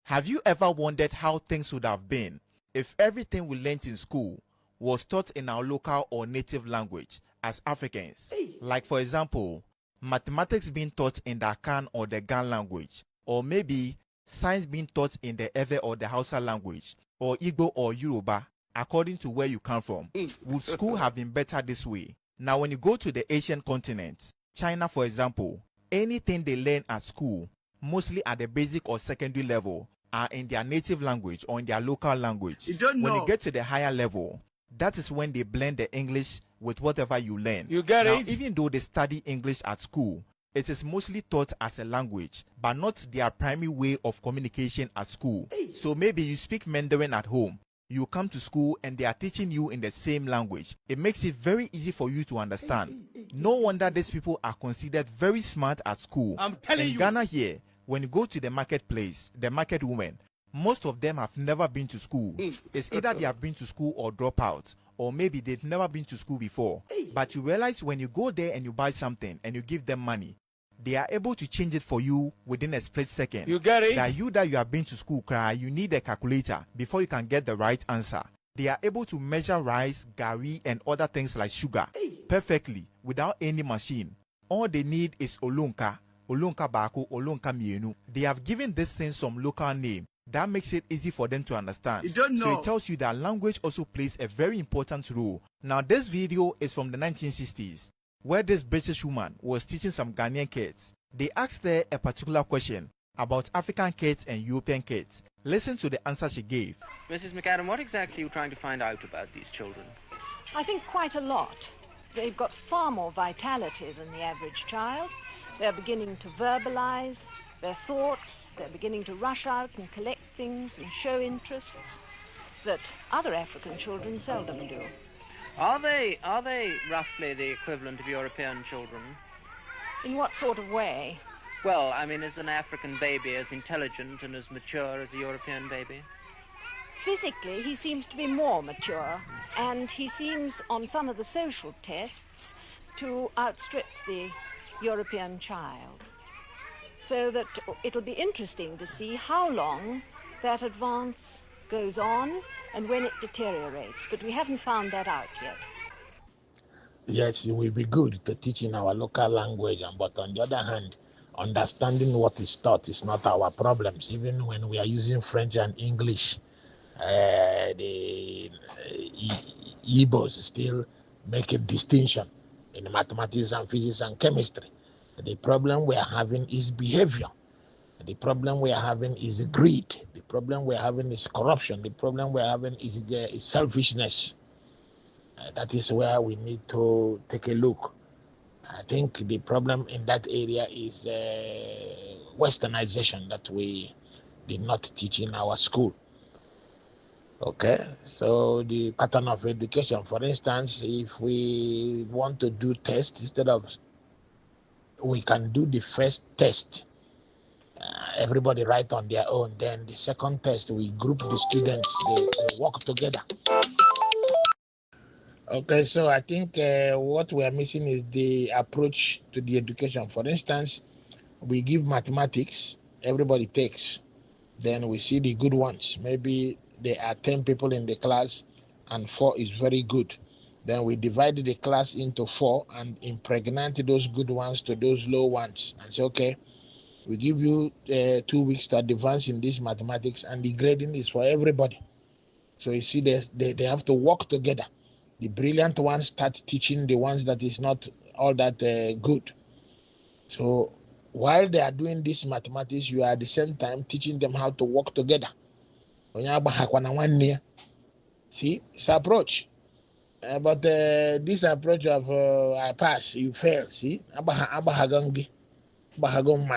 Have you ever wondered how things would have been if everything we learnt in school was taught in our local or native language as Africans? Like, for example, mathematics being taught in the Akan or the Gan language, or maybe science being taught in the Ewe or the Hausa language, or Igbo or Yoruba, according to where you come from. Would school have been better this way? Now, when you go to the Asian continent, China, for example, anything they learn at school, mostly at the basic or secondary level, are in their native language or in their local language. When you get to the higher level, that is when they blend the English with whatever you learn. You get now, it? even though they study English at school, it is mostly taught as a language, but not their primary way of communication at school. So maybe you speak Mandarin at home, you come to school and they are teaching you in the same language. It makes it very easy for you to understand. No wonder these people are considered very smart at school. I'm telling in you. Ghana here, when you go to the marketplace, the market women, most of them have never been to school. It's either they have been to school or drop out, or maybe they've never been to school before. But you realize when you go there and you buy something and you give them money, they are able to change it for you within a split second. You get it? That you have been to school, you need a calculator before you can get the right answer. They are able to measure rice, gari, and other things like sugar perfectly without any machine. All they need is olunka bako, olunka mienu. They have given this thing some local name that makes it easy for them to understand. You don't So know. it tells you that language also plays a very important role. Now this video is from the 1960s, where this British woman was teaching some Ghanaian kids. They asked her a particular question about African kids and European kids. Listen to the answer she gave. Mrs. McAdam, what exactly are you trying to find out about these children? I think quite a lot. They've got far more vitality than the average child. They're beginning to verbalize their thoughts. They're beginning to rush out and collect things and show interests that other African children seldom do. Are they roughly the equivalent of European children? In what sort of way? Well, I mean, is an African baby as intelligent and as mature as a European baby? Physically, he seems to be more mature, and he seems, on some of the social tests, to outstrip the European child. So that it'll be interesting to see how long that advance goes on and when it deteriorates, but we haven't found that out yet. Yes, it will be good to teach in our local language, but on the other hand, understanding what is taught is not our problems. Even when we are using French and English, the Igbos still make a distinction in mathematics and physics and chemistry. The problem we are having is behavior. The problem we are having is greed. The problem we are having is corruption. The problem we are having is selfishness. That is where we need to take a look. I think the problem in that area is westernization that we did not teach in our school. Okay, so the pattern of education, for instance, if we want to do tests, instead of we can do the first test, everybody write on their own, then the second test we group the students, they work together. Okay, so I think what we are missing is the approach to the education. For instance, we give mathematics, everybody takes, then we see the good ones. Maybe there are 10 people in the class and 4 is very good. Then we divide the class into 4 and impregnate those good ones to those low ones and say, okay, we give you 2 weeks to advance in this mathematics, and the grading is for everybody. So you see, they have to work together. The brilliant ones start teaching the ones that is not all that good. So while they are doing this mathematics, you are at the same time teaching them how to work together. See, it's approach. But this approach of I pass, you fail. See, my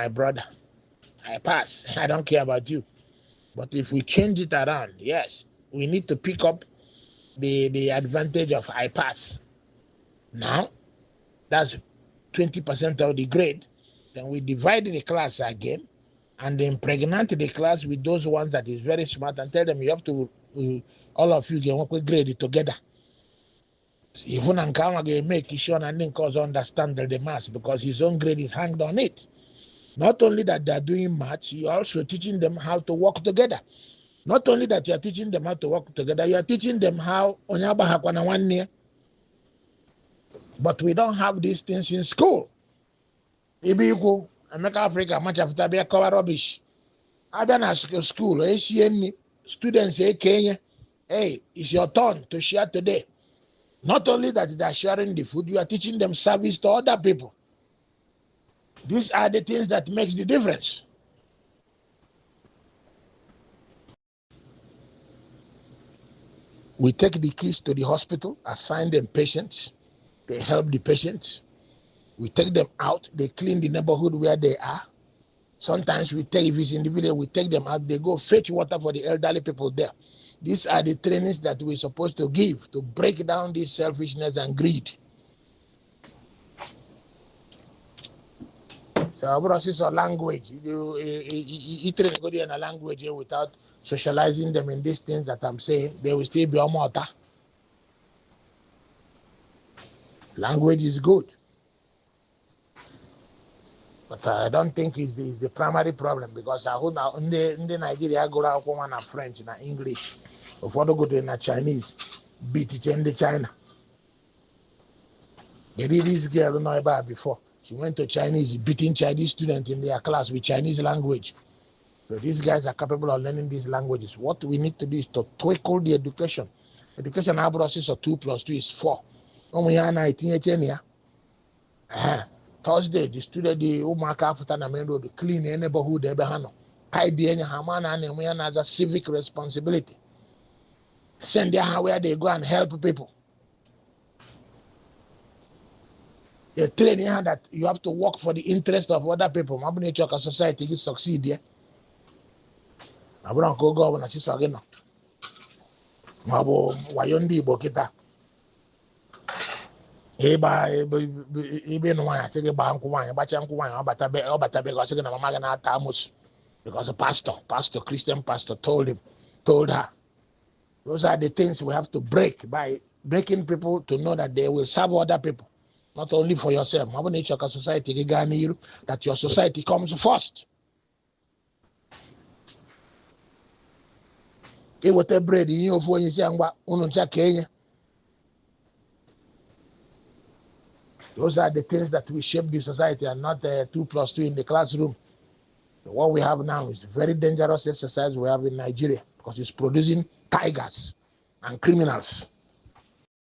brother, I pass. I don't care about you. But if we change it around, yes, we need to pick up the advantage of I pass. Now, that's 20% of the grade. Then we divide the class again and impregnate the class with those ones that is very smart and tell them you have to, all of you can work with grade together. Even Ankama can make sure and then cause understand the mass because his own grade is hanged on it. Not only that they are doing maths, you are also teaching them how to work together. Not only that you are teaching them how to work together, you are teaching them how onyaba hakwana one year. But we don't have these things in school. Ibi equal, America Africa, much after be cover rubbish. I been at school, ACN students say Kenya, hey, it's your turn to share today. Not only that they are sharing the food, you are teaching them service to other people. These are the things that makes the difference. We take the kids to the hospital, assign them patients, they help the patients. We take them out, they clean the neighborhood where they are. Sometimes we take, if it's in the village, we take them out, they go fetch water for the elderly people there. These are the trainings that we're supposed to give to break down this selfishness and greed. So, process of language, you train go in a language without socializing them in these things that I'm saying, they will still be on water. Language is good. But I don't think it's the primary problem because I hold now in the Nigeria go out one French and English. Before they go to na Chinese, beat it in the China. They did this girl know about before. She went to Chinese, beating Chinese students in their class with Chinese language. So these guys are capable of learning these languages. What we need to do is to tackle the education. Education process of 2 + 2 is 4. Thursday, the student, the Umaka after Namendo, the clean the neighborhood, Ebehano. Tidy any Hamana and we have a civic responsibility. Send them where they go and help people. The training that you have to work for the interest of other people. Mabuni Choka society to succeed here. I won't go governor sister again. Mabo Wayondi Bokita. Ebe no one say ba nko wan ba cha nko wan obata be go say na mama ga na atamus because a pastor Christian pastor told her. Those are the things we have to break by making people to know that they will serve other people, not only for yourself. Society that your society comes first. It was a bread in your phone, you say, Kenya. Those are the things that will shape the society and not 2 + 2 in the classroom. So what we have now is a very dangerous exercise we have in Nigeria because it's producing tigers and criminals.